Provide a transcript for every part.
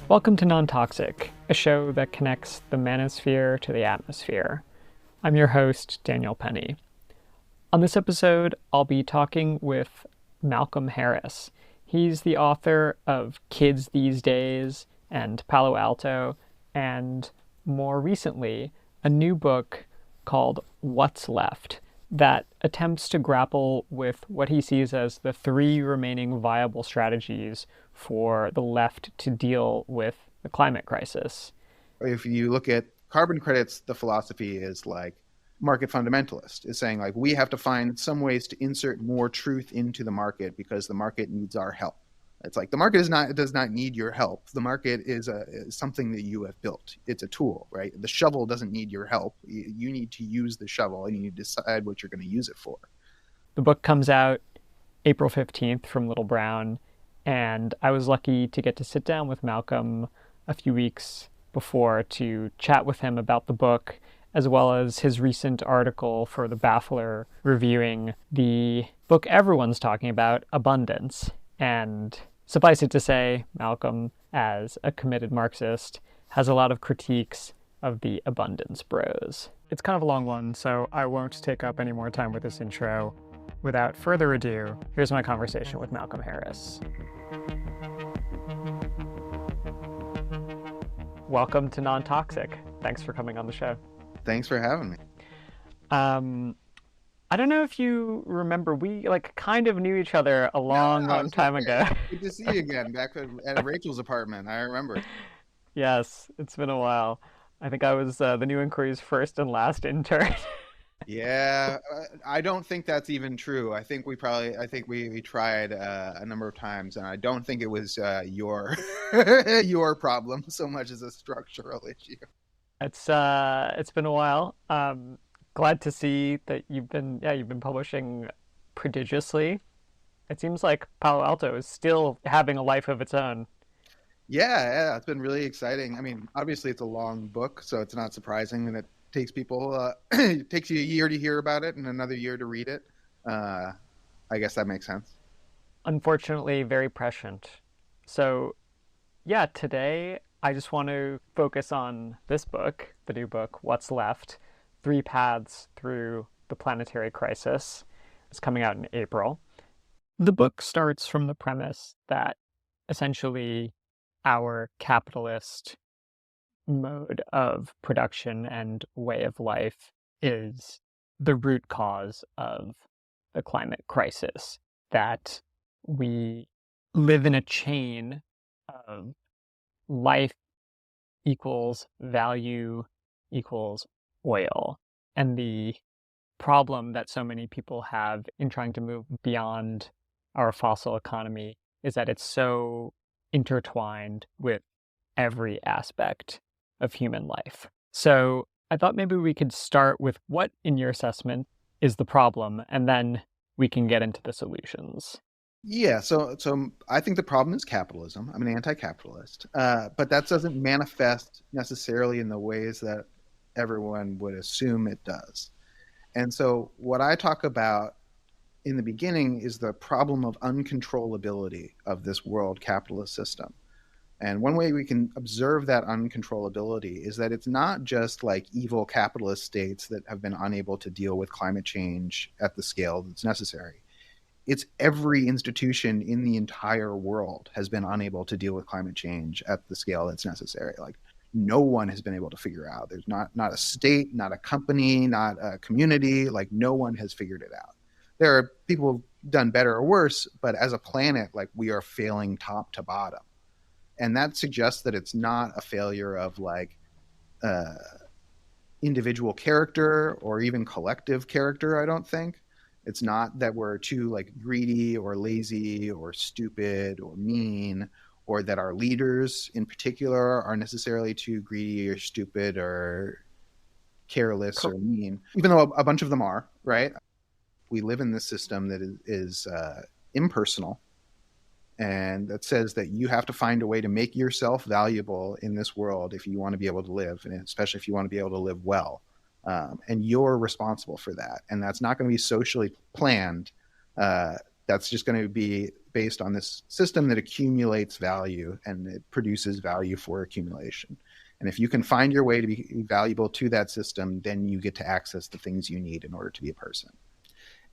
Welcome to Non-Toxic, a show that connects the manosphere to the atmosphere. I'm your host, Daniel Penny. On this episode, I'll be talking with Malcolm Harris. He's the author of Kids These Days and Palo Alto, and more recently, a new book called What's Left that attempts to grapple with what he sees as the three remaining viable strategies for the left to deal with the climate crisis. If you look at carbon credits, the philosophy is like market fundamentalist, is saying like we have to find some ways to insert more truth into the market because the market needs our help. It's like the market does not need your help. The market is something that you have built. It's a tool, right? The shovel doesn't need your help. You need to use the shovel and you need to decide what you're going to use it for. The book comes out April 15th from Little Brown, and I was lucky to get to sit down with Malcolm a few weeks before to chat with him about the book, as well as his recent article for The Baffler reviewing the book everyone's talking about, Abundance. And suffice it to say, Malcolm, as a committed Marxist, has a lot of critiques of the abundance bros. It's kind of a long one, so I won't take up any more time with this intro. Without further ado, here's my conversation with Malcolm Harris. Welcome to Non-Toxic. Thanks for coming on the show. Thanks for having me. I don't know if you remember, we kind of knew each other a long time ago. Good to see you again, back at Rachel's apartment. I remember. Yes, it's been a while. I think I was the New Inquiry's first and last intern. Yeah, I don't think that's even true. I think we tried a number of times, and I don't think it was your your problem so much as a structural issue. It's been a while. Glad to see that you've been publishing prodigiously. It seems like Palo Alto is still having a life of its own. Yeah, it's been really exciting. I mean, obviously it's a long book, so it's not surprising that it takes people it takes you a year to hear about it and another year to read it. I guess that makes sense. Unfortunately, very prescient. So, yeah, today I just want to focus on this book, the new book, What's Left? Three Paths Through the Planetary Crisis. It's coming out in April. The book starts from the premise that essentially our capitalist mode of production and way of life is the root cause of the climate crisis, that we live in a chain of life equals value equals oil. And the problem that so many people have in trying to move beyond our fossil economy is that it's so intertwined with every aspect of human life. So I thought maybe we could start with what, in your assessment, is the problem, and then we can get into the solutions. Yeah, so I think the problem is capitalism. I'm an anti-capitalist, but that doesn't manifest necessarily in the ways that everyone would assume it does. And so what I talk about in the beginning is the problem of uncontrollability of this world capitalist system. And one way we can observe that uncontrollability is that it's not just like evil capitalist states that have been unable to deal with climate change at the scale that's necessary. It's every institution in the entire world has been unable to deal with climate change at the scale that's necessary. Like no one has been able to figure out. There's not a state, not a company, not a community. Like no one has figured it out. There are people who've done better or worse, but as a planet, like we are failing top to bottom. And that suggests that it's not a failure of like individual character or even collective character. I don't think it's not that we're too like greedy or lazy or stupid or mean, or that our leaders in particular are necessarily too greedy or stupid or careless or mean, even though a bunch of them are, right? We live in this system that is impersonal, and that says that you have to find a way to make yourself valuable in this world if you want to be able to live, and especially if you want to be able to live well. And you're responsible for that. And that's not going to be socially planned. That's just going to be based on this system that accumulates value, and it produces value for accumulation. And if you can find your way to be valuable to that system, then you get to access the things you need in order to be a person.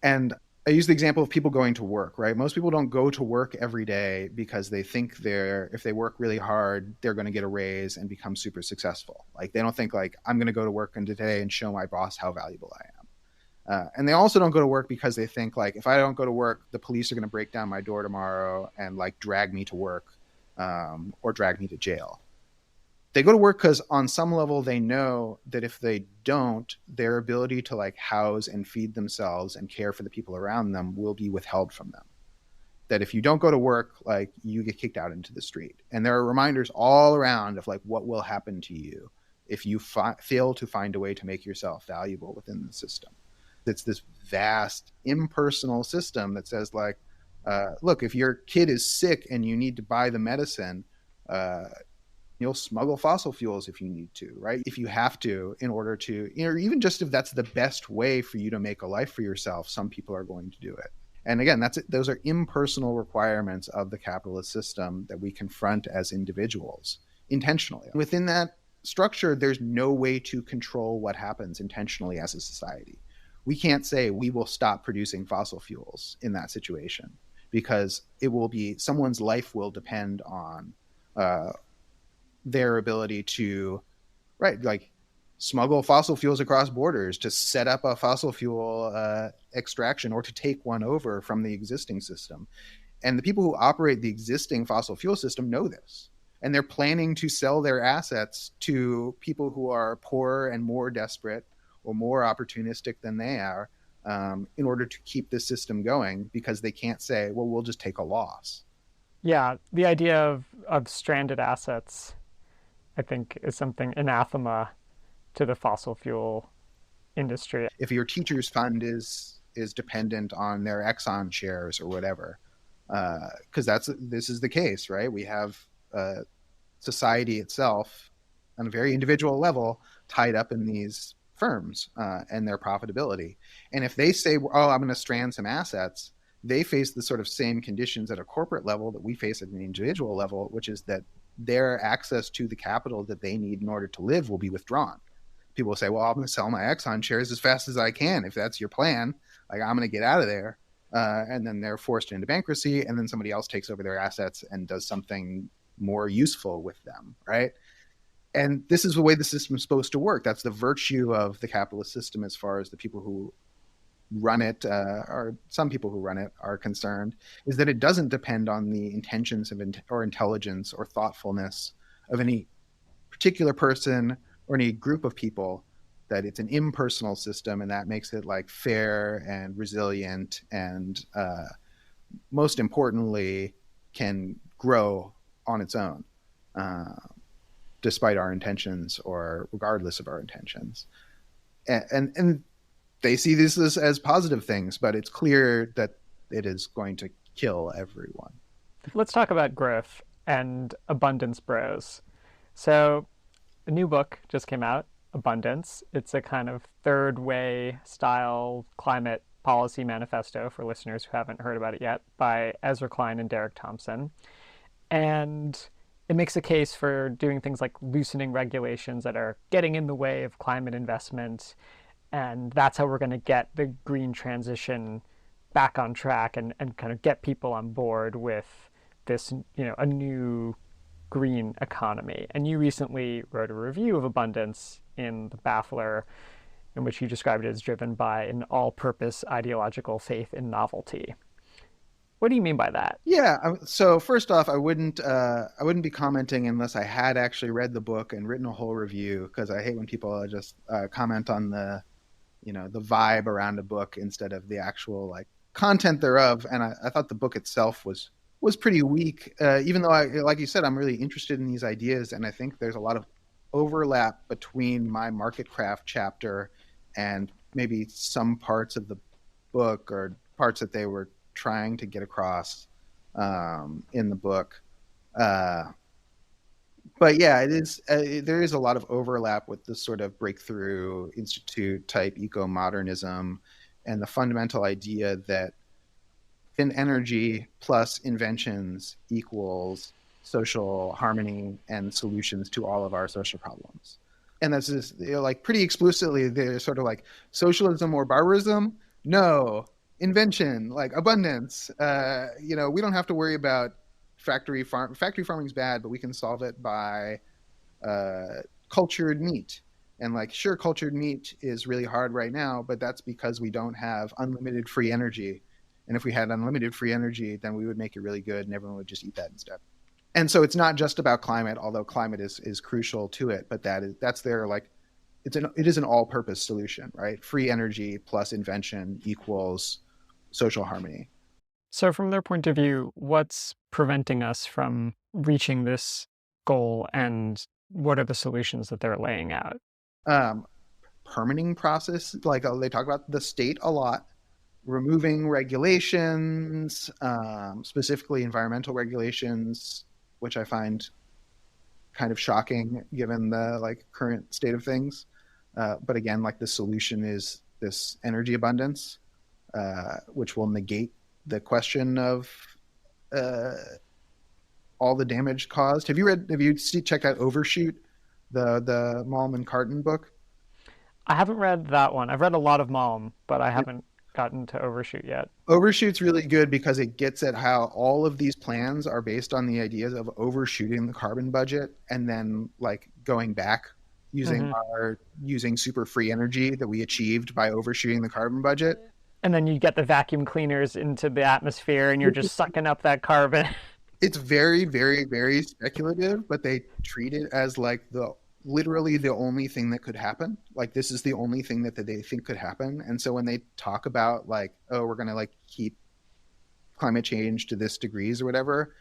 And I use the example of people going to work, right? Most people don't go to work every day because they think if they work really hard, they're going to get a raise and become super successful. Like, they don't think like, I'm going to go to work today and show my boss how valuable I am. And they also don't go to work because they think like, if I don't go to work, the police are going to break down my door tomorrow and like drag me to work, or drag me to jail. They go to work because on some level they know that if they don't, their ability to like house and feed themselves and care for the people around them will be withheld from them. That if you don't go to work, like, you get kicked out into the street. And there are reminders all around of like what will happen to you if you fail to find a way to make yourself valuable within the system. It's this vast impersonal system that says like, look, if your kid is sick and you need to buy the medicine, you'll smuggle fossil fuels if you need to, right? If you have to, in order to, or even just if that's the best way for you to make a life for yourself, some people are going to do it. And again, those are impersonal requirements of the capitalist system that we confront as individuals intentionally. Within that structure, there's no way to control what happens intentionally as a society. We can't say we will stop producing fossil fuels in that situation, because it will be, someone's life will depend on their ability to, right, like, smuggle fossil fuels across borders, to set up a fossil fuel extraction, or to take one over from the existing system. And the people who operate the existing fossil fuel system know this. And they're planning to sell their assets to people who are poorer and more desperate or more opportunistic than they are, in order to keep this system going, because they can't say, well, we'll just take a loss. Yeah, the idea of stranded assets, I think, is something anathema to the fossil fuel industry. If your teacher's fund is dependent on their Exxon shares or whatever, because this is the case, right? We have society itself on a very individual level tied up in these firms and their profitability. And if they say, oh, I'm going to strand some assets, they face the sort of same conditions at a corporate level that we face at an individual level, which is that their access to the capital that they need in order to live will be withdrawn. People will say, well, I'm going to sell my Exxon shares as fast as I can. If that's your plan, like, I'm going to get out of there. And then they're forced into bankruptcy, and then somebody else takes over their assets and does something more useful with them, right? And this is the way the system is supposed to work. That's the virtue of the capitalist system, as far as the people who run it, or some people who run it, are concerned, is that it doesn't depend on the intentions of or intelligence or thoughtfulness of any particular person or any group of people. That it's an impersonal system, and that makes it like fair and resilient, and most importantly, can grow on its own, despite our intentions or regardless of our intentions. And they see this as positive things, but it's clear that it is going to kill everyone. Let's talk about growth and abundance bros. So, a new book just came out, Abundance. It's a kind of third way style climate policy manifesto for listeners who haven't heard about it yet, by Ezra Klein and Derek Thompson. And it makes a case for doing things like loosening regulations that are getting in the way of climate investment. And that's how we're going to get the green transition back on track, and kind of get people on board with this, a new green economy. And you recently wrote a review of Abundance in The Baffler, in which you described it as driven by an all-purpose ideological faith in novelty. What do you mean by that? Yeah. So first off, I wouldn't be commenting unless I had actually read the book and written a whole review, because I hate when people just comment on the vibe around a book instead of the actual like content thereof. And I thought the book itself was pretty weak, even though like you said, I'm really interested in these ideas, and I think there's a lot of overlap between my marketcraft chapter and maybe some parts of the book, or parts that they were trying to get across in the book. But yeah, it is. There is a lot of overlap with this sort of breakthrough institute type eco-modernism, and the fundamental idea that energy plus inventions equals social harmony and solutions to all of our social problems. And that's just, like pretty explicitly, they're sort of like socialism or barbarism. No, invention, like abundance. We don't have to worry about factory farming is bad, but we can solve it by cultured meat. And like, sure, cultured meat is really hard right now, but that's because we don't have unlimited free energy. And if we had unlimited free energy, then we would make it really good and everyone would just eat that instead. And so it's not just about climate, although climate is crucial to it, but that's their like, it is an all-purpose solution, right? Free energy plus invention equals social harmony. So, from their point of view, what's preventing us from reaching this goal, and what are the solutions that they're laying out? Um, Permitting process, like they talk about the state a lot, removing regulations, specifically environmental regulations, which I find kind of shocking given the like current state of things. But again, like the solution is this energy abundance, which will negate the question of all the damage caused. Have you checked out Overshoot, the Malm and Carton book? I haven't read that one. I've read a lot of Malm, but I haven't gotten to Overshoot yet. Overshoot's really good because it gets at how all of these plans are based on the ideas of overshooting the carbon budget and then like going back Hmm. using super free energy that we achieved by overshooting the carbon budget. And then you get the vacuum cleaners into the atmosphere and you're just sucking up that carbon. It's very, very, very speculative, but they treat it as like the literally the only thing that could happen. Like this is the only thing that they think could happen. And so when they talk about like, oh, we're gonna like keep climate change to this degrees or whatever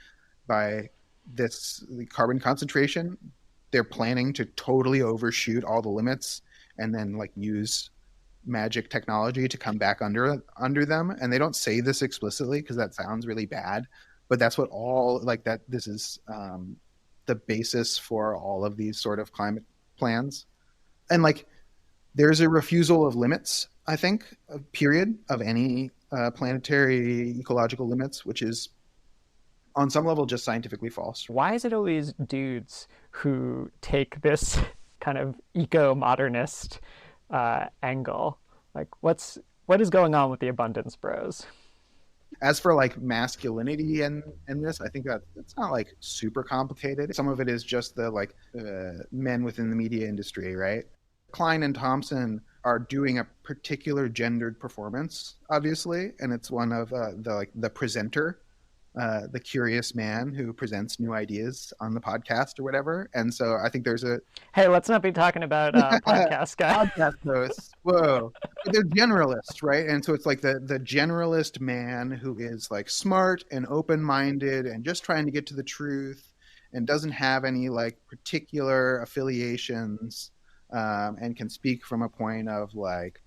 by this carbon concentration, they're planning to totally overshoot all the limits and then like use magic technology to come back under them. And they don't say this explicitly because that sounds really bad, but that's what all like that this is the basis for all of these sort of climate plans. And like there's a refusal of limits, I think, a period of any planetary ecological limits, which is on some level just scientifically false. Why is it always dudes who take this kind of eco-modernist angle? Like, what is going on with the abundance bros? As for like masculinity and this, I think that it's not like super complicated. Some of it is just the like men within the media industry, right? Klein and Thompson are doing a particular gendered performance, obviously, and it's one of the presenter, the curious man who presents new ideas on the podcast or whatever. And so I think there's a Hey, let's not be talking about podcast guy. podcast hosts. Whoa, but they're generalists, right? And so it's like the generalist man who is like smart and open minded and just trying to get to the truth and doesn't have any like particular affiliations, and can speak from a point of like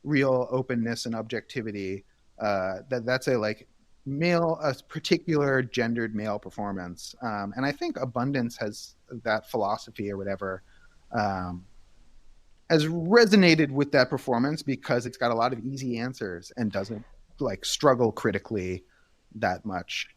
real openness and objectivity. That's a like male, a particular gendered male performance. And I think abundance has that philosophy or whatever, has resonated with that performance because it's got a lot of easy answers and doesn't like struggle critically that much.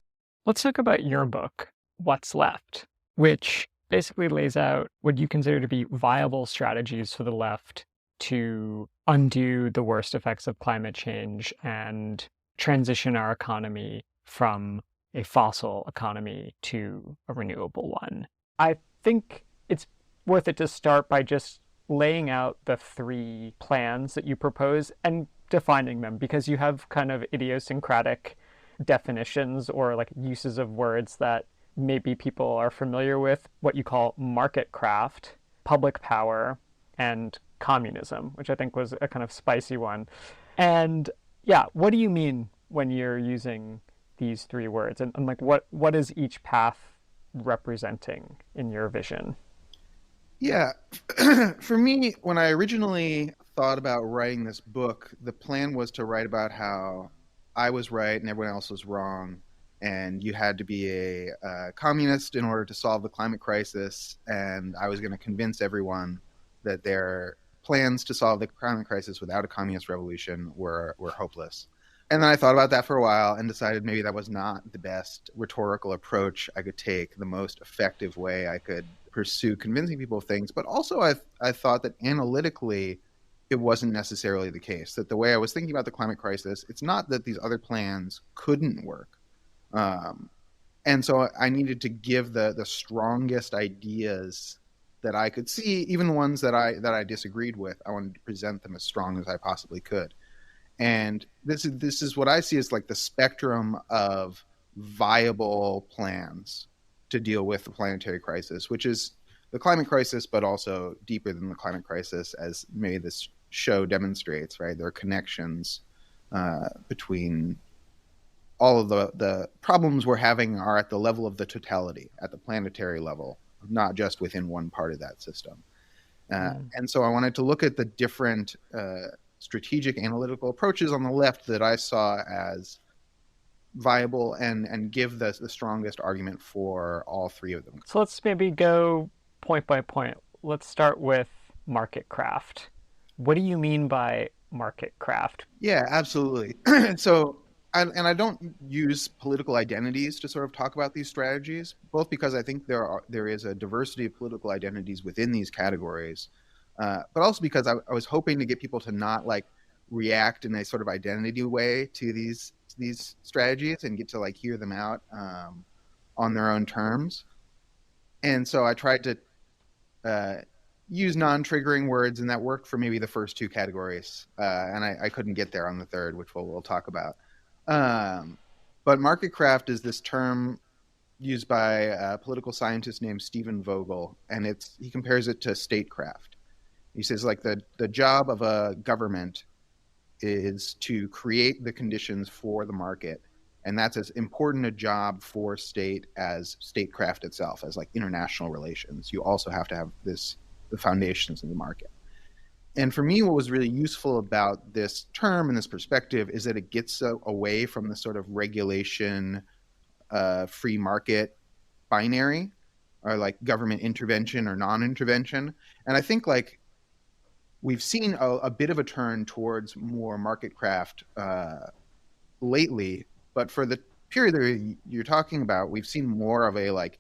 Let's talk about your book, What's Left, which basically lays out what you consider to be viable strategies for the left to undo the worst effects of climate change and transition our economy from a fossil economy to a renewable one. I think it's worth it to start by just laying out the three plans that you propose and defining them, because you have kind of idiosyncratic definitions or like uses of words that maybe people are familiar with, what you call marketcraft, public power, and communism, which I think was a kind of spicy one. And yeah, what do you mean when you're using these three words? And like what is each path representing in your vision? Yeah. For me, when I originally thought about writing this book, the plan was to write about how I was right and everyone else was wrong. And you had to be a communist in order to solve the climate crisis. And I was going to convince everyone that their plans to solve the climate crisis without a communist revolution were hopeless. And then I thought about that for a while and decided maybe that was not the best rhetorical approach I could take, the most effective way I could pursue convincing people of things. But also, I thought that analytically, it wasn't necessarily the case. That the way I was thinking about the climate crisis, it's not that these other plans couldn't work. Um, and so I needed to give the strongest ideas that I could see, even the ones that I disagreed with. I wanted to present them as strong as I possibly could. And this is what I see as like the spectrum of viable plans to deal with the planetary crisis, which is the climate crisis, but also deeper than the climate crisis, as maybe this show demonstrates. Right, there are connections between all of the problems we're having are at the level of the totality, at the planetary level, not just within one part of that system. Mm. And so I wanted to look at the different strategic analytical approaches on the left that I saw as viable and give the strongest argument for all three of them. So let's maybe go point by point. Let's start with marketcraft. What do you mean by marketcraft? Yeah, absolutely. So, and I don't use political identities to sort of talk about these strategies, both because I think there is a diversity of political identities within these categories, but also because I was hoping to get people to not like react in a sort of identity way to these strategies and get to like hear them out on their own terms. And so I tried to uh, use non-triggering words, and that worked for maybe the first two categories. And I couldn't get there on the third, which we'll talk about. But marketcraft is this term used by a political scientist named Stephen Vogel, and he compares it to statecraft. He says like the job of a government is to create the conditions for the market, and that's as important a job for state as statecraft itself, as like international relations. You also have to have the foundations of the market. And for me, what was really useful about this term and this perspective is that it gets away from the sort of regulation, free market binary, or like government intervention or non-intervention. And I think like we've seen a bit of a turn towards more marketcraft lately, but for the period that you're talking about, we've seen more of a like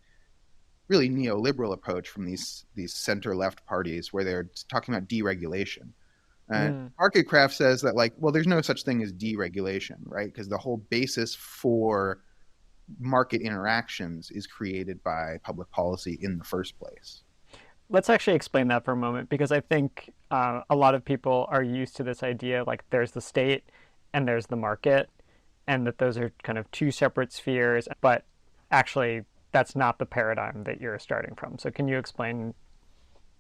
really neoliberal approach from these center left parties where they're talking about deregulation. Mm. Marketcraft says that like, well, there's no such thing as deregulation, right? Because the whole basis for market interactions is created by public policy in the first place. Let's actually explain that for a moment because I think a lot of people are used to this idea like there's the state and there's the market, and that those are kind of two separate spheres, but actually that's not the paradigm that you're starting from. So can you explain?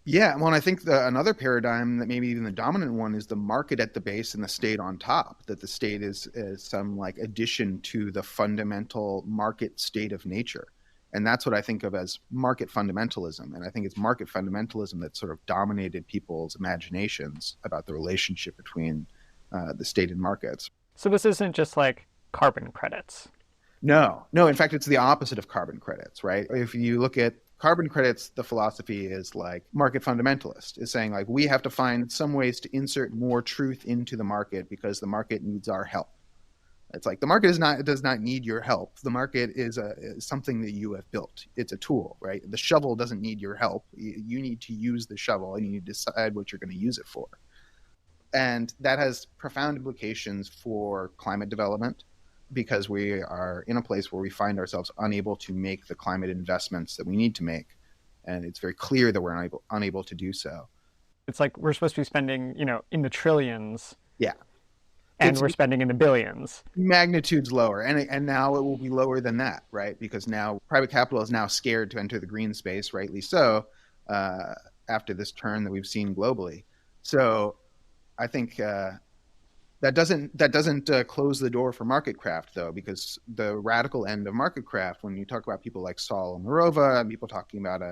Yeah, well, I think another paradigm that maybe even the dominant one is the market at the base and the state on top. That the state is some like addition to the fundamental market state of nature, and that's what I think of as market fundamentalism. And I think it's market fundamentalism that sort of dominated people's imaginations about the relationship between the state and markets. So this isn't just like carbon credits. No, no. In fact, it's the opposite of carbon credits, right? If you look at carbon credits, the philosophy is like market fundamentalist, is saying like we have to find some ways to insert more truth into the market because the market needs our help. It's like the market does not need your help. The market is something that you have built. It's a tool, right? The shovel doesn't need your help. You need to use the shovel and you need to decide what you're going to use it for. And that has profound implications for climate development, because we are in a place where we find ourselves unable to make the climate investments that we need to make. And it's very clear that we're unable to do so. It's like we're supposed to be spending, in the trillions. Yeah. And we're spending in the billions. Magnitudes lower. And now it will be lower than that, right? Because now private capital is now scared to enter the green space, rightly so, after this turn that we've seen globally. So I think that doesn't close the door for marketcraft, though, because the radical end of marketcraft, when you talk about people like Saul Marova and people talking about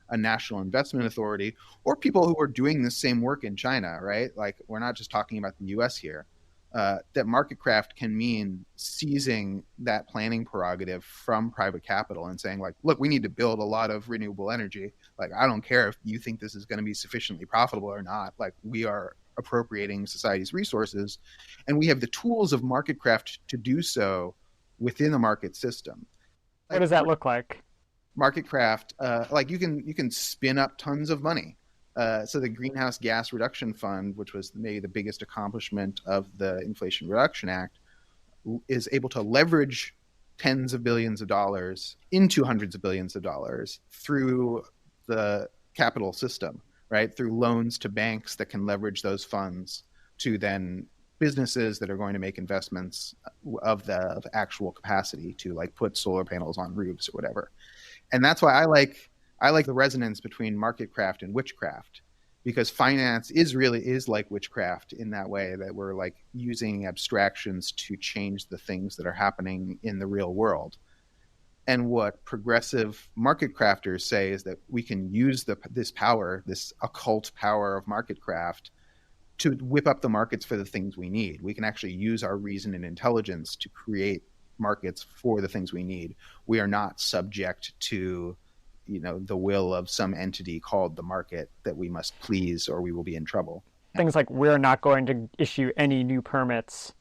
a national investment authority, or people who are doing the same work in China, right? Like we're not just talking about the U.S. here. That marketcraft can mean seizing that planning prerogative from private capital and saying like, look, we need to build a lot of renewable energy. Like, I don't care if you think this is going to be sufficiently profitable or not. Like, we are appropriating society's resources, and we have the tools of marketcraft to do so within a market system. What Like does that look like? marketcraft, like you can spin up tons of money. So the Greenhouse Gas Reduction Fund, which was maybe the biggest accomplishment of the Inflation Reduction Act, is able to leverage tens of billions of dollars into hundreds of billions of dollars through the capital system, right? Through loans to banks that can leverage those funds to then businesses that are going to make investments of actual capacity to like put solar panels on roofs or whatever. And that's why I like the resonance between marketcraft and witchcraft, because finance is like witchcraft in that way, that we're like using abstractions to change the things that are happening in the real world. And what progressive market crafters say is that we can use this power, this occult power of marketcraft, to whip up the markets for the things we need. We can actually use our reason and intelligence to create markets for the things we need. We are not subject to, the will of some entity called the market that we must please, or we will be in trouble. Things like we're not going to issue any new permits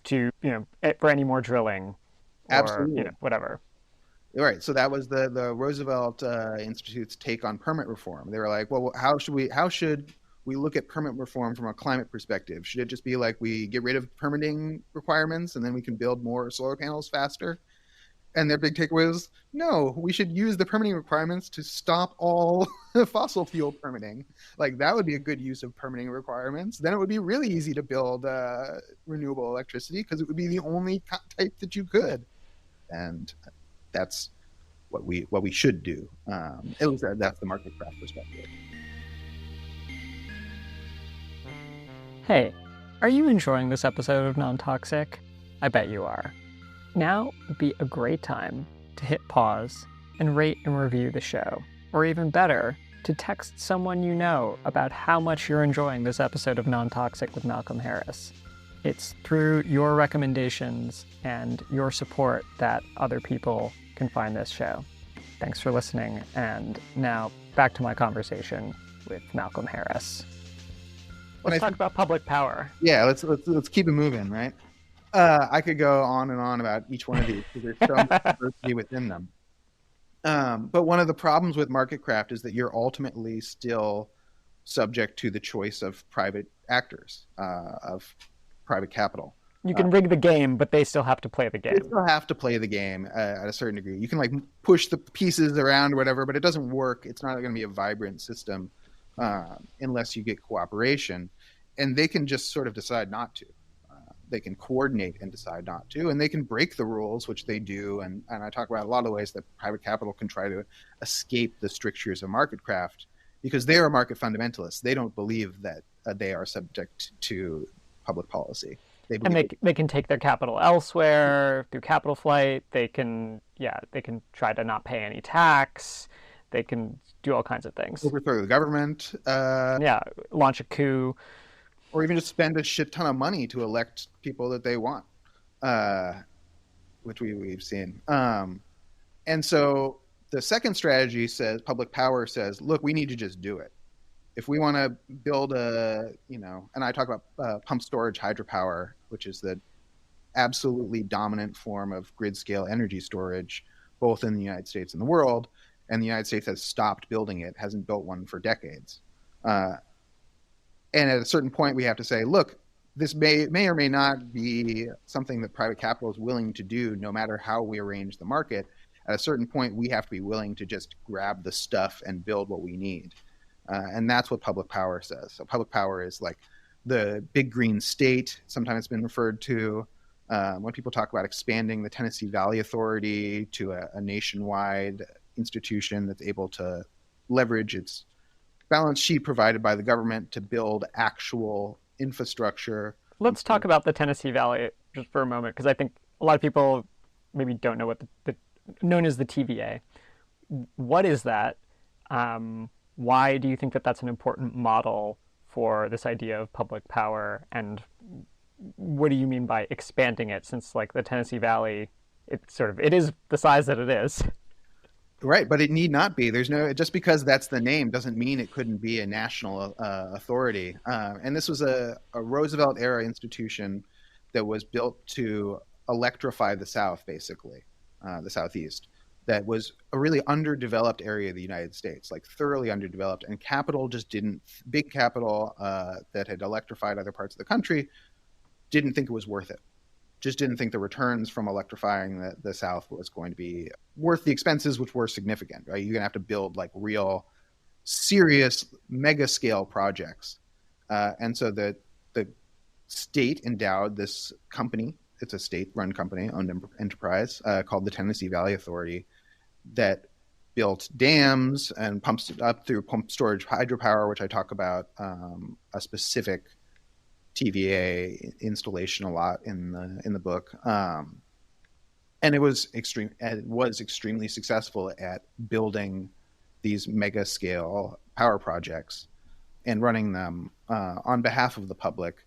to, for any more drilling or, Absolutely. whatever. Right. So that was the Roosevelt Institute's take on permit reform. They were like, well, how should we look at permit reform from a climate perspective? Should it just be like we get rid of permitting requirements and then we can build more solar panels faster? And their big takeaway was, no, we should use the permitting requirements to stop all fossil fuel permitting. Like that would be a good use of permitting requirements. Then it would be really easy to build renewable electricity because it would be the only type that you could. And that's what we should do. At least that's the market craft perspective. Hey, are you enjoying this episode of Non-Toxic? I bet you are. Now would be a great time to hit pause and rate and review the show. Or even better, to text someone you know about how much you're enjoying this episode of Non-Toxic with Malcolm Harris. It's through your recommendations and your support that other people can find this show. Thanks for listening, and now back to my conversation with Malcolm Harris. Let's talk about public power. Yeah, let's keep it moving, right? I could go on and on about each one of these because there's so much diversity within them. But one of the problems with marketcraft is that you're ultimately still subject to the choice of private actors, of private capital. You can rig the game, but they still have to play the game. They still have to play the game at a certain degree. You can like push the pieces around or whatever, but it doesn't work. It's not going to be a vibrant system unless you get cooperation. And they can just sort of decide not to. They can coordinate and decide not to, and they can break the rules, which they do. And I talk about a lot of the ways that private capital can try to escape the strictures of marketcraft because they are market fundamentalists. They don't believe that they are subject to public policy. They can take their capital elsewhere through capital flight. They can try to not pay any tax. They can do all kinds of things. Overthrow the government. Launch a coup. Or even just spend a shit ton of money to elect people that they want, which we've seen. And so the second strategy says, public power says, look, we need to just do it. If we want to build and I talk about pump storage hydropower, which is the absolutely dominant form of grid scale energy storage, both in the United States and the world. And the United States has stopped building it, hasn't built one for decades. And at a certain point, we have to say, look, this may or may not be something that private capital is willing to do, no matter how we arrange the market. At a certain point, we have to be willing to just grab the stuff and build what we need. And that's what public power says. So public power is like the big green state. Sometimes it's been referred to when people talk about expanding the Tennessee Valley Authority to a nationwide institution that's able to leverage its balance sheet provided by the government to build actual infrastructure. Let's talk about the Tennessee Valley just for a moment, because I think a lot of people maybe don't know what the known as the TVA. What is that? Why do you think that that's an important model for this idea of public power? And what do you mean by expanding it? Since like the Tennessee Valley, it is the size that it is. Right, but it need not be. There's no, just because that's the name doesn't mean it couldn't be a national authority. And this was a Roosevelt era institution that was built to electrify the South, basically, the Southeast. That was a really underdeveloped area of the United States, like thoroughly underdeveloped. And capital just didn't, big capital that had electrified other parts of the country didn't think it was worth it, just didn't think the returns from electrifying the South was going to be worth the expenses, which were significant, right? You're going to have to build like real, serious, mega scale projects. And so the state endowed this company. It's a state-run company, owned enterprise called the Tennessee Valley Authority that built dams and pumps it up through pump storage hydropower, which I talk about a specific TVA installation a lot in the book, and it was extremely successful at building these mega scale power projects and running them on behalf of the public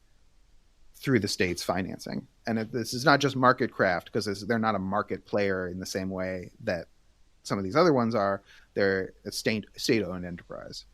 through the state's financing. And this is not just marketcraft, because they're not a market player in the same way that some of these other ones are. They're a state-owned enterprise.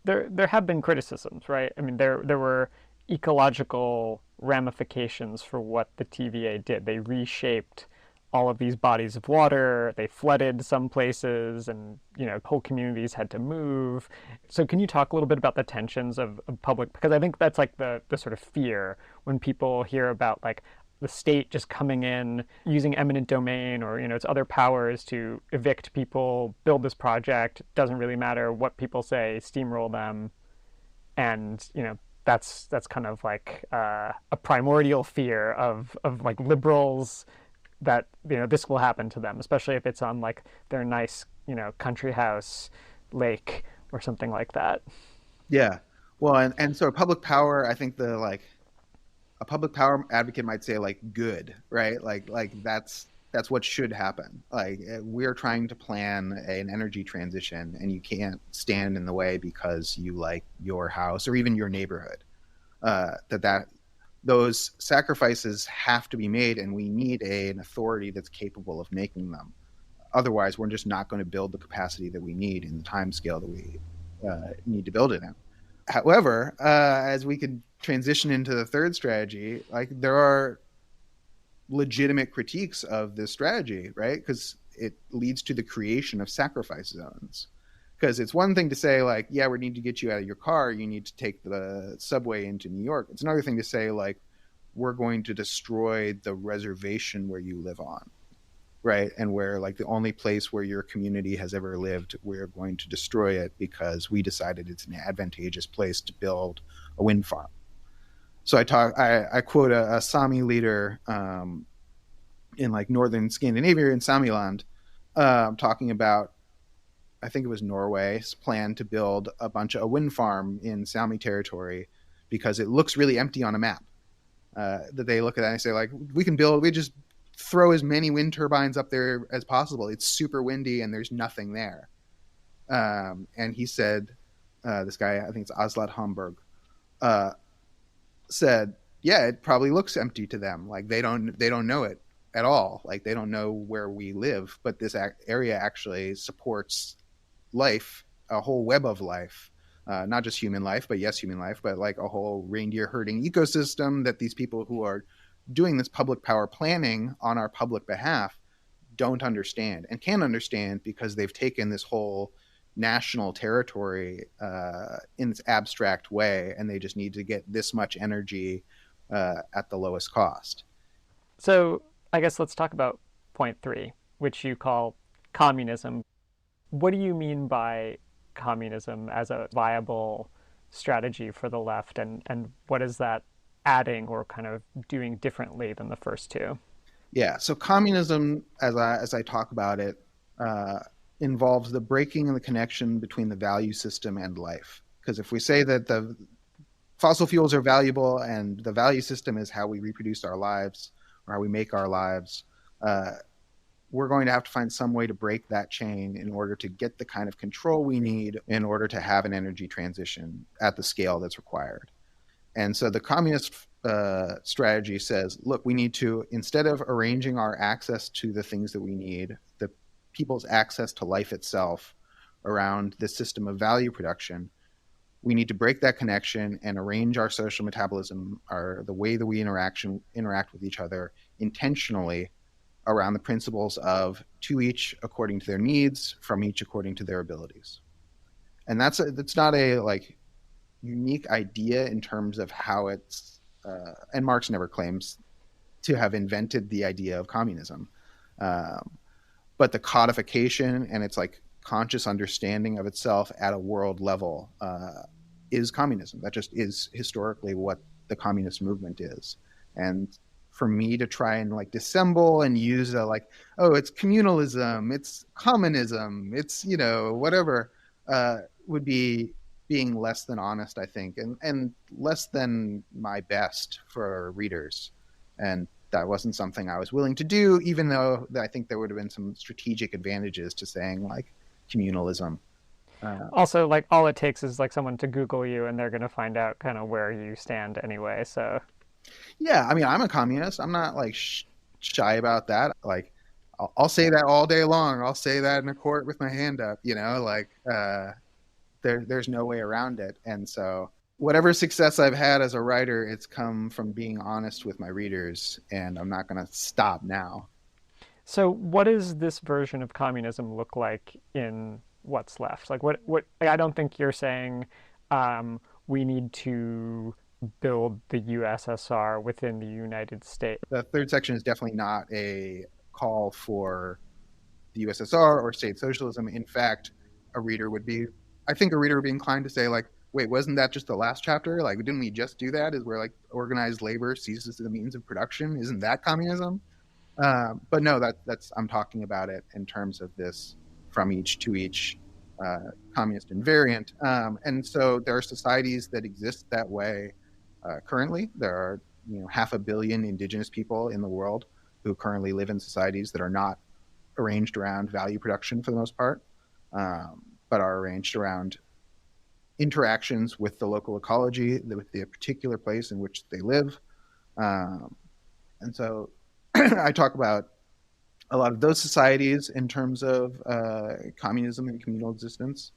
There have been criticisms, right? I mean, there were ecological ramifications for what the TVA did. They reshaped all of these bodies of water. They flooded some places, and whole communities had to move. So, can you talk a little bit about the tensions of public? Because I think that's like the sort of fear when people hear about like the state just coming in, using eminent domain or its other powers to evict people, build this project. Doesn't really matter what people say, steamroll them, and that's kind of like a primordial fear of like liberals, that this will happen to them, especially if it's on like their nice country house lake or something like that. Yeah. Well, and so public power, I think the like a public power advocate might say like good, right? Like that's what should happen. Like we're trying to plan an energy transition, and you can't stand in the way because you like your house or even your neighborhood. That those sacrifices have to be made, and we need an authority that's capable of making them. Otherwise, we're just not going to build the capacity that we need in the time scale that we need to build it in. However, as we could transition into the third strategy, like there are legitimate critiques of this strategy, right? Because it leads to the creation of sacrifice zones. Because it's one thing to say like, yeah, we need to get you out of your car, you need to take the subway into New York. It's another thing to say like, we're going to destroy the reservation where you live on, right? And where like the only place where your community has ever lived, we're going to destroy it because we decided it's an advantageous place to build a wind farm. So I quote a Sami leader in like northern Scandinavia, in Samiland, talking about, I think it was Norway's plan to build a wind farm in Sami territory because it looks really empty on a map. That they look at that and say like, we just throw as many wind turbines up there as possible. It's super windy and there's nothing there. And he said, this guy, I think it's Aslak Hamburg, said, yeah, it probably looks empty to them. Like they don't know it at all. Like they don't know where we live, but this area actually supports life, a whole web of life, not just human life, but yes, human life, but like a whole reindeer herding ecosystem that these people who are doing this public power planning on our public behalf don't understand, and can't understand because they've taken this whole national territory in this abstract way, and they just need to get this much energy at the lowest cost. So I guess let's talk about point three, which you call communism. What do you mean by communism as a viable strategy for the left, and what is that adding or kind of doing differently than the first two? Yeah, so communism, as I talk about it, involves the breaking of the connection between the value system and life. Because if we say that the fossil fuels are valuable and the value system is how we reproduce our lives or how we make our lives, we're going to have to find some way to break that chain in order to get the kind of control we need in order to have an energy transition at the scale that's required. And so the communist strategy says, look, we need to, instead of arranging our access to the things that we need, the people's access to life itself around the system of value production, we need to break that connection and arrange our social metabolism, the way that we interact with each other intentionally around the principles of to each according to their needs, from each according to their abilities. And that's not a like unique idea in terms of how it's and Marx never claims to have invented the idea of communism. But the codification and its like conscious understanding of itself at a world level is communism. That just is historically what the communist movement is. And for me to try and like dissemble and use a like, oh, it's communalism, it's communism, it's, you know, whatever, would be being less than honest, I think, and less than my best for readers. And that wasn't something I was willing to do, even though I think there would have been some strategic advantages to saying like communalism. Also, like all it takes is like someone to Google you, and they're gonna find out kind of where you stand anyway. So Yeah, I mean, I'm a communist. I'm not like shy about that. Like, I'll say that all day long. I'll say that in a court with my hand up. You know, like there's no way around it. And so, whatever success I've had as a writer, it's come from being honest with my readers, and I'm not going to stop now. So, what does this version of communism look like in what's left? Like, what? I don't think you're saying we need to build the USSR within the United States. The third section is definitely not a call for the USSR or state socialism. In fact, I think a reader would be inclined to say, like, wait, wasn't that just the last chapter? Like, didn't we just do that? Is where like organized labor ceases the means of production? Isn't that communism? But no, that's I'm talking about it in terms of this from each to each communist invariant. And so there are societies that exist that way currently. There are 500 million indigenous people in the world who currently live in societies that are not arranged around value production for the most part, but are arranged around interactions with the local ecology, with the particular place in which they live. And so I talk about a lot of those societies in terms of communism and communal existence.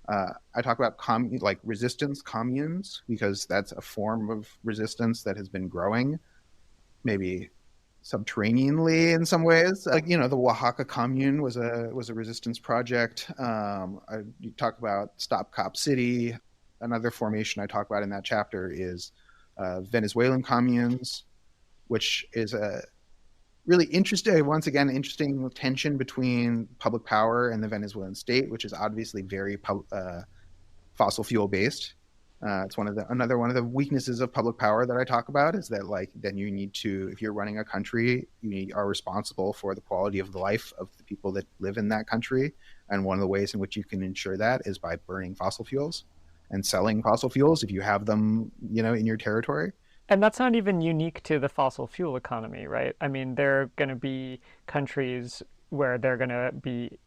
I talk about like resistance communes, because that's a form of resistance that has been growing, maybe subterraneanly in some ways. Like, the Oaxaca commune was a resistance project. You talk about Stop Cop City. Another formation I talk about in that chapter is Venezuelan communes, which is a really interesting, once again, interesting tension between public power and the Venezuelan state, which is obviously very fossil fuel based. It's another one of the weaknesses of public power that I talk about, is that like then you need to, if you're running a country, are responsible for the quality of the life of the people that live in that country. And one of the ways in which you can ensure that is by burning fossil fuels and selling fossil fuels if you have them, in your territory. And that's not even unique to the fossil fuel economy, right? I mean, there are going to be countries where they're going to be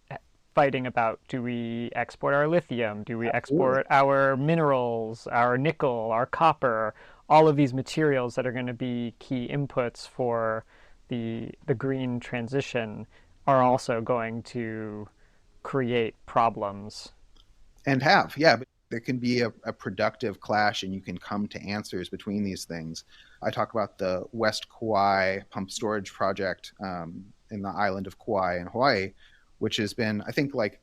fighting about, do we export our lithium? Do we export our minerals, our nickel, our copper? All of these materials that are going to be key inputs for the green transition are also going to create problems. And yeah, but there can be a productive clash, and you can come to answers between these things. I talk about the West Kauai pump storage project in the island of Kauai in Hawaii, which has been, I think, like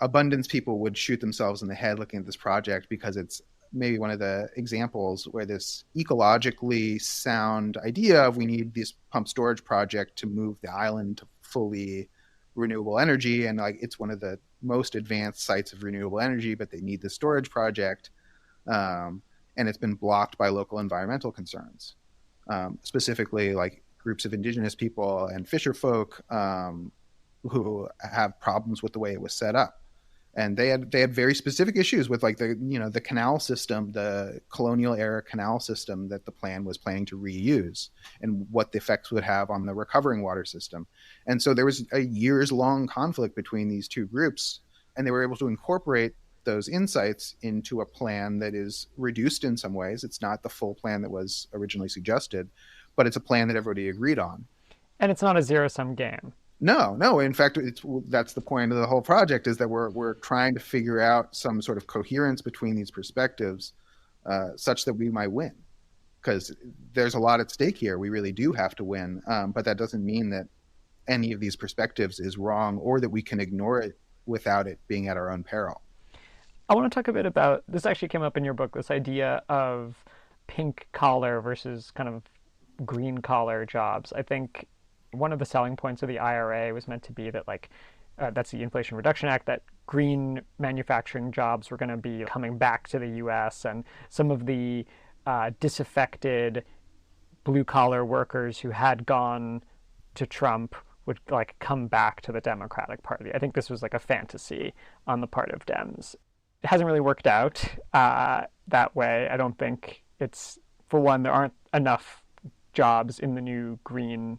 abundance people would shoot themselves in the head looking at this project, because it's maybe one of the examples where this ecologically sound idea of we need this pump storage project to move the island to fully renewable energy, and like it's one of the most advanced sites of renewable energy, but they need the storage project, and it's been blocked by local environmental concerns, specifically like groups of indigenous people and fisher folk who have problems with the way it was set up. And they had very specific issues with like the canal system, the colonial era canal system that the plan was planning to reuse, and what the effects would have on the recovering water system. And so there was a years long conflict between these two groups, and they were able to incorporate those insights into a plan that is reduced in some ways. It's not the full plan that was originally suggested, but it's a plan that everybody agreed on. And it's not a zero-sum game. No, no. In fact, that's the point of the whole project is that we're trying to figure out some sort of coherence between these perspectives, such that we might win. Because there's a lot at stake here. We really do have to win, but that doesn't mean that any of these perspectives is wrong or that we can ignore it without it being at our own peril. I want to talk a bit about this. Actually, came up in your book. This idea of pink collar versus kind of green collar jobs. I think one of the selling points of the IRA was meant to be that that's the Inflation Reduction Act, that green manufacturing jobs were going to be coming back to the U.S. and some of the disaffected blue collar workers who had gone to Trump would like come back to the Democratic Party. I think this was like a fantasy on the part of Dems. It hasn't really worked out that way. I don't think it's, for one, there aren't enough jobs in the new green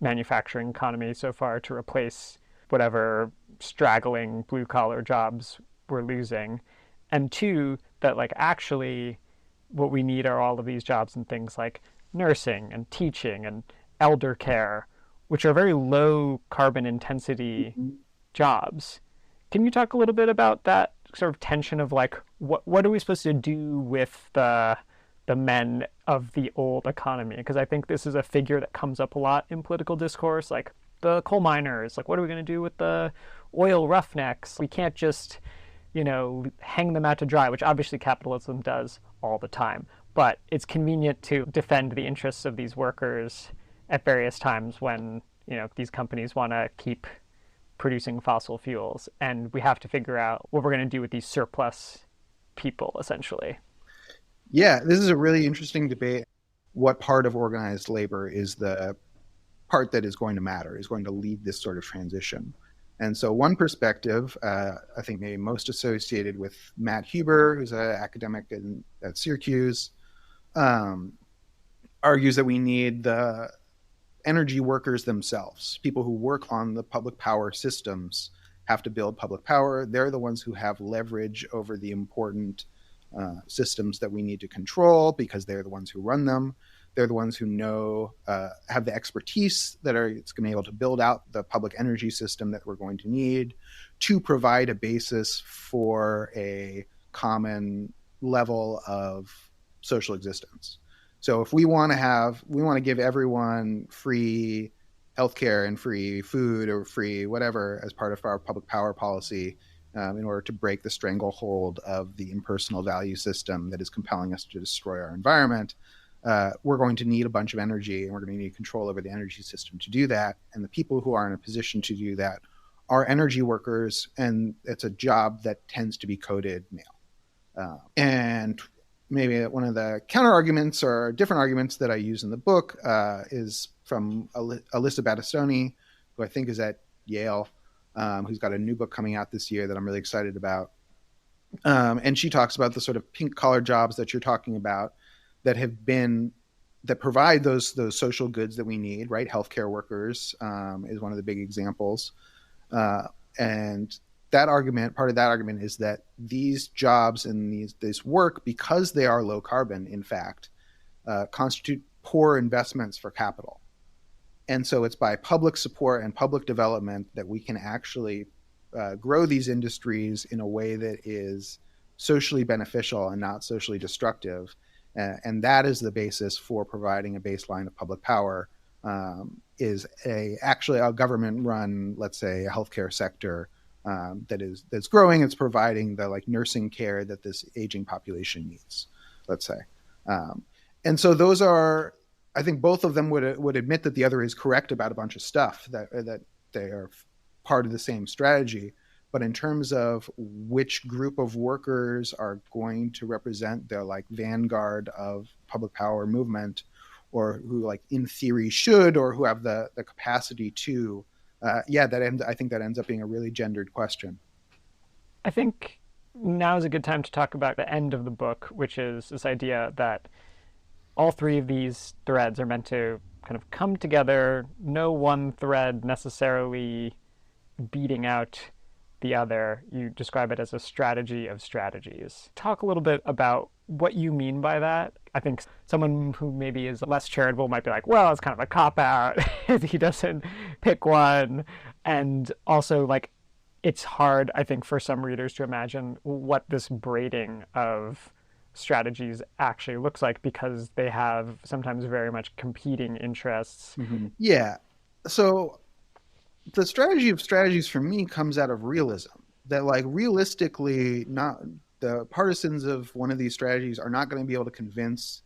manufacturing economy so far to replace whatever straggling blue collar jobs we're losing. And two, that like actually what we need are all of these jobs in things like nursing and teaching and elder care, which are very low carbon intensity jobs. Can you talk a little bit about that sort of tension of like what are we supposed to do with the men of the old economy? Because I think this is a figure that comes up a lot in political discourse, like the coal miners. Like, what are we going to do with the oil roughnecks? We can't just, hang them out to dry, which obviously capitalism does all the time. But it's convenient to defend the interests of these workers at various times when, these companies want to keep producing fossil fuels. And we have to figure out what we're going to do with these surplus people, essentially. Yeah, this is a really interesting debate. What part of organized labor is the part that is going to matter, is going to lead this sort of transition? And so one perspective, I think maybe most associated with Matt Huber, who's an academic at Syracuse, argues that we need the energy workers themselves. People who work on the public power systems have to build public power. They're the ones who have leverage over the important systems that we need to control because they're the ones who run them. They're the ones who know, have the expertise that it's going to be able to build out the public energy system that we're going to need to provide a basis for a common level of social existence. So if we want to give everyone free healthcare and free food or free whatever as part of our public power policy, in order to break the stranglehold of the impersonal value system that is compelling us to destroy our environment, we're going to need a bunch of energy and we're going to need control over the energy system to do that. And the people who are in a position to do that are energy workers, and it's a job that tends to be coded male. And maybe one of the counter arguments or different arguments that I use in the book is from Alyssa Battistoni, who I think is at Yale, who's got a new book coming out this year that I'm really excited about. And she talks about the sort of pink collar jobs that you're talking about that provide those social goods that we need, right? Healthcare workers is one of the big examples. And part of that argument is that these jobs and this work, because they are low carbon, in fact, constitute poor investments for capital. And so it's by public support and public development that we can actually grow these industries in a way that is socially beneficial and not socially destructive. And that is the basis for providing a baseline of public power, is actually a government-run, let's say, a healthcare sector that's growing. It's providing the nursing care that this aging population needs, let's say. And so those are, I think both of them would admit that the other is correct about a bunch of stuff, that they are part of the same strategy. But in terms of which group of workers are going to represent the vanguard of public power movement, or who in theory should, or who have the capacity to, I think that ends up being a really gendered question. I think now is a good time to talk about the end of the book, which is this idea that all three of these threads are meant to kind of come together, no one thread necessarily beating out the other. You describe it as a strategy of strategies. Talk a little bit about what you mean by that. I think someone who maybe is less charitable might be like, well, it's kind of a cop out. He doesn't pick one. And also, like, it's hard, I think, for some readers to imagine what this braiding of strategies actually looks like because they have sometimes very much competing interests. Yeah. So the strategy of strategies for me comes out of realism. That like realistically, not the partisans of one of these strategies are not going to be able to convince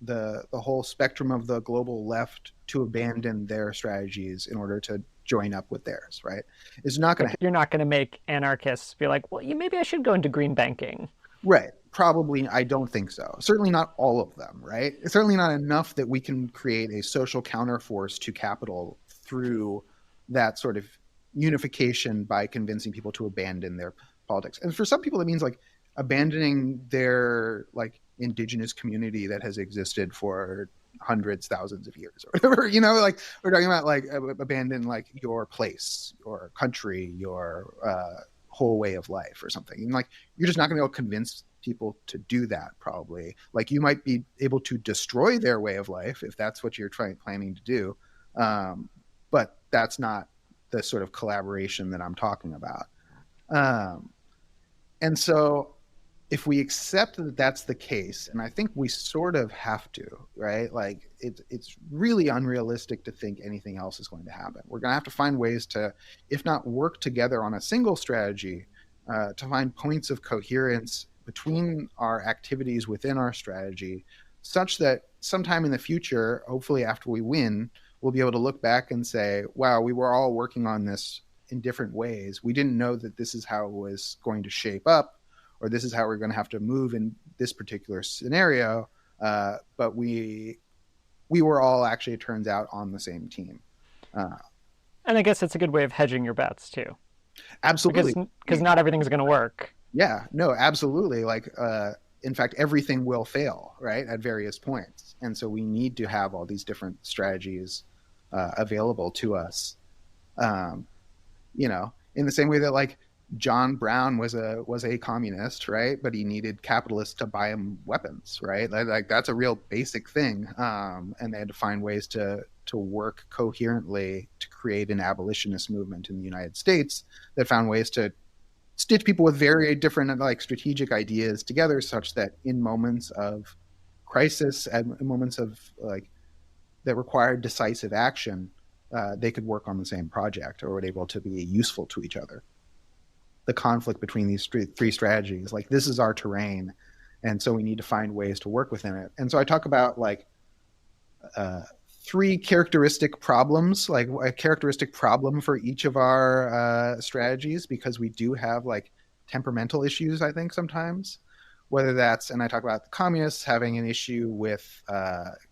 the whole spectrum of the global left to abandon their strategies in order to join up with theirs, right? It's not going to Like, you're not going to make anarchists be like, well, maybe I should go into green banking. right. Probably, I don't think so. Certainly not all of them, right? It's certainly not enough that we can create a social counterforce to capital through that sort of unification by convincing people to abandon their politics. And for some people, it means like abandoning their like indigenous community that has existed for hundreds, thousands of years or whatever, you know, like we're talking about like abandon like your place, your country, your whole way of life or something. And like, you're just not going to be able to convince people to do that probably. Like you might be able to destroy their way of life if that's what you're planning to do. But that's not the sort of collaboration that I'm talking about. And so if we accept that that's the case, and I think we sort of have to, right? Like it's really unrealistic to think anything else is going to happen. We're going to have to find ways to, if not work together on a single strategy, to find points of coherence between our activities within our strategy, such that sometime in the future, hopefully after we win, we'll be able to look back and say, wow, we were all working on this in different ways. We didn't know that this is how it was going to shape up, or this is how we're going to have to move in this particular scenario. But we were all actually, it turns out, on the same team. And I guess it's a good way of hedging your bets too, Absolutely. because not everything's going to work. Yeah, no, absolutely. Like, in fact, everything will fail, right, at various points. And so we need to have all these different strategies available to us. You know, in the same way that like John Brown was a communist, right? But he needed capitalists to buy him weapons, right? Like that's a real basic thing. And they had to find ways to work coherently to create an abolitionist movement in the United States that found ways to stitch people with very different like strategic ideas together, such that in moments of crisis and moments of like that required decisive action, they could work on the same project or were able to be useful to each other. The conflict between these three strategies, like this is our terrain, and so we need to find ways to work within it. And so I talk about like three characteristic problems, like a characteristic problem for each of our strategies, because we do have like temperamental issues, I think, sometimes. Whether that's, and I talk about the communists having an issue with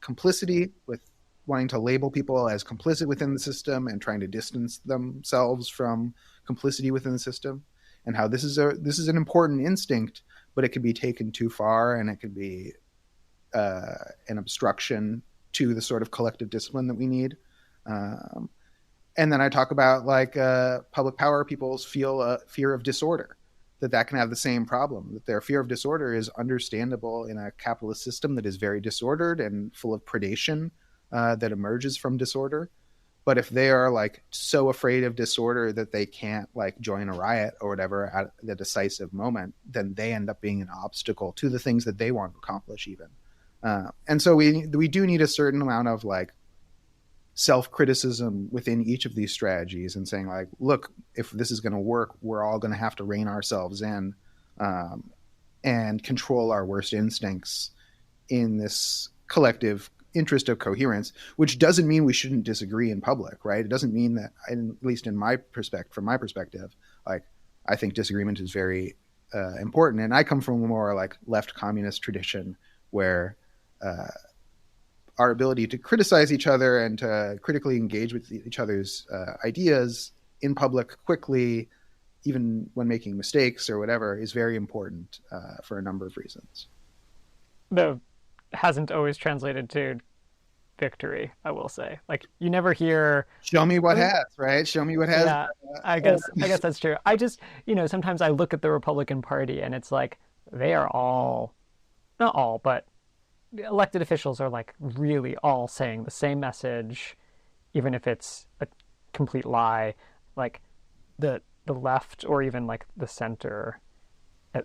complicity, with wanting to label people as complicit within the system and trying to distance themselves from complicity within the system, and how this is an important instinct, but it could be taken too far, and it could be an obstruction to the sort of collective discipline that we need. And then I talk about like public power people's fear of disorder, that can have the same problem, that their fear of disorder is understandable in a capitalist system that is very disordered and full of predation that emerges from disorder. But if they are like so afraid of disorder that they can't like join a riot or whatever at the decisive moment, then they end up being an obstacle to the things that they want to accomplish even. And so we do need a certain amount of like self-criticism within each of these strategies, and saying like, look, if this is going to work, we're all going to have to rein ourselves in and control our worst instincts in this collective interest of coherence, which doesn't mean we shouldn't disagree in public, right? It doesn't mean that, at least in my from my perspective, like I think disagreement is very important. And I come from a more like left communist tradition where our ability to criticize each other and to critically engage with each other's ideas in public quickly, even when making mistakes or whatever, is very important for a number of reasons. Though hasn't always translated to victory, I will say. Like you never hear show me what has, right? Show me what has. Yeah, I guess that's true. I just, sometimes I look at the Republican Party and it's like they are all not all, but elected officials are like really all saying the same message, even if it's a complete lie. Like the left or even like the center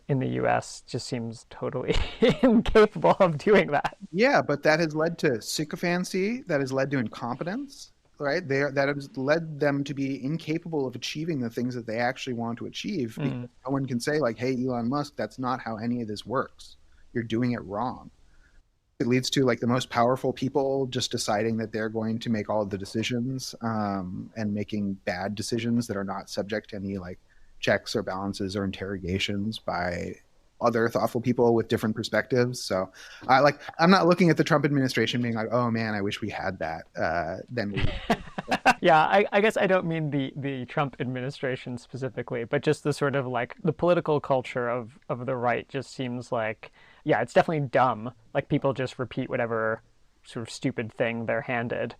in the U.S. just seems totally incapable of doing that. Yeah, but that has led to sycophancy, that has led to incompetence, right? That has led them to be incapable of achieving the things that they actually want to achieve because no one can say like, hey, Elon Musk, that's not how any of this works. You're doing it wrong. It leads to like the most powerful people just deciding that they're going to make all of the decisions and making bad decisions that are not subject to any like checks or balances or interrogations by other thoughtful people with different perspectives. So I'm not looking at the Trump administration being like, oh man, I wish we had that. Yeah, I guess I don't mean the Trump administration specifically, but just the sort of like the political culture of the right just seems like, yeah, it's definitely dumb. Like people just repeat whatever sort of stupid thing they're handed.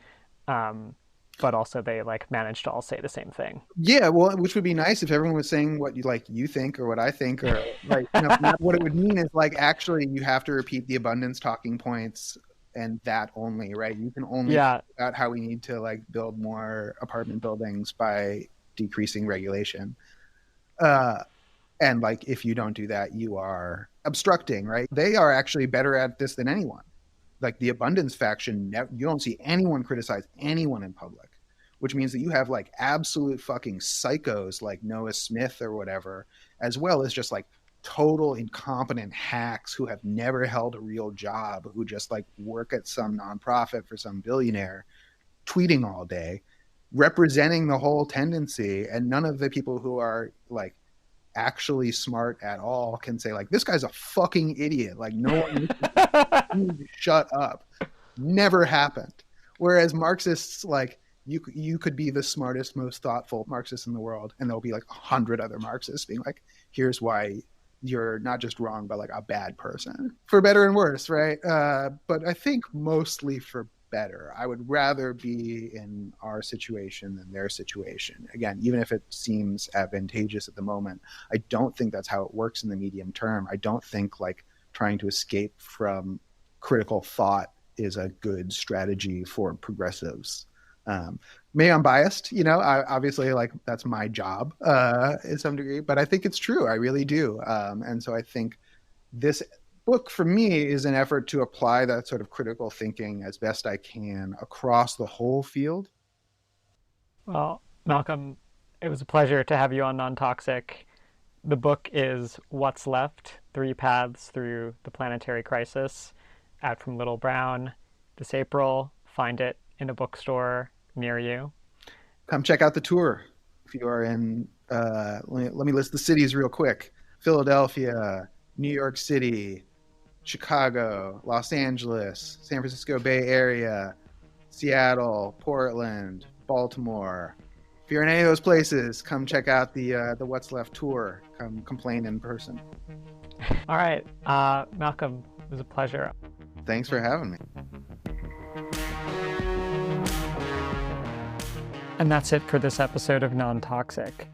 But also they like manage to all say the same thing. Yeah, well, which would be nice if everyone was saying what you think or what I think, or like what it would mean is like actually you have to repeat the abundance talking points and that only, right? You can only talk about how we need to like build more apartment buildings by decreasing regulation. And like if you don't do that, you are obstructing, right? They are actually better at this than anyone. Like the abundance faction, you don't see anyone criticize anyone in public, which means that you have like absolute fucking psychos like Noah Smith or whatever, as well as just like total incompetent hacks who have never held a real job, who just like work at some nonprofit for some billionaire, tweeting all day, representing the whole tendency. And none of the people who are like actually smart at all can say like, this guy's a fucking idiot. Like no one shut up. Never happened. Whereas Marxists, like you could be the smartest, most thoughtful Marxist in the world, and there'll be like 100 other Marxists being like, here's why you're not just wrong, but like a bad person, for better and worse, right? But I think mostly for better. I would rather be in our situation than their situation. Again, even if it seems advantageous at the moment, I don't think that's how it works in the medium term. I don't think like trying to escape from critical thought is a good strategy for progressives. Maybe I'm biased, I obviously like that's my job in some degree, but I think it's true. I really do. And so I think this book for me is an effort to apply that sort of critical thinking as best I can across the whole field. Well, Malcolm, it was a pleasure to have you on Non-Toxic. The book is What's Left? 3 Paths Through the Planetary Crisis, out from Little Brown this April. Find it in a bookstore near you. Come check out the tour. If you are in, let me list the cities real quick. Philadelphia, New York City, Chicago, Los Angeles, San Francisco Bay Area, Seattle, Portland, Baltimore. If you're in any of those places, come check out the What's Left tour. Come complain in person. All right, Malcolm, it was a pleasure. Thanks for having me. And that's it for this episode of Non-Toxic.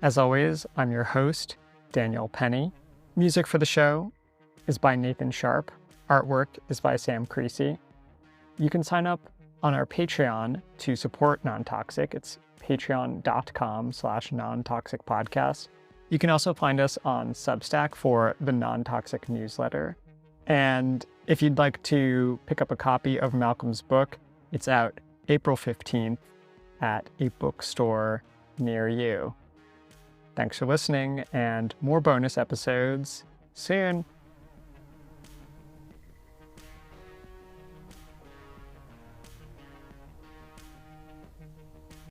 As always, I'm your host, Daniel Penny. Music for the show is by Nathan Sharp. Artwork is by Sam Creasy. You can sign up on our Patreon to support Non-Toxic. It's patreon.com/non-toxic-podcast. You can also find us on Substack for the Non-Toxic newsletter. And if you'd like to pick up a copy of Malcolm's book, it's out April 15th at a bookstore near you. Thanks for listening, and more bonus episodes soon.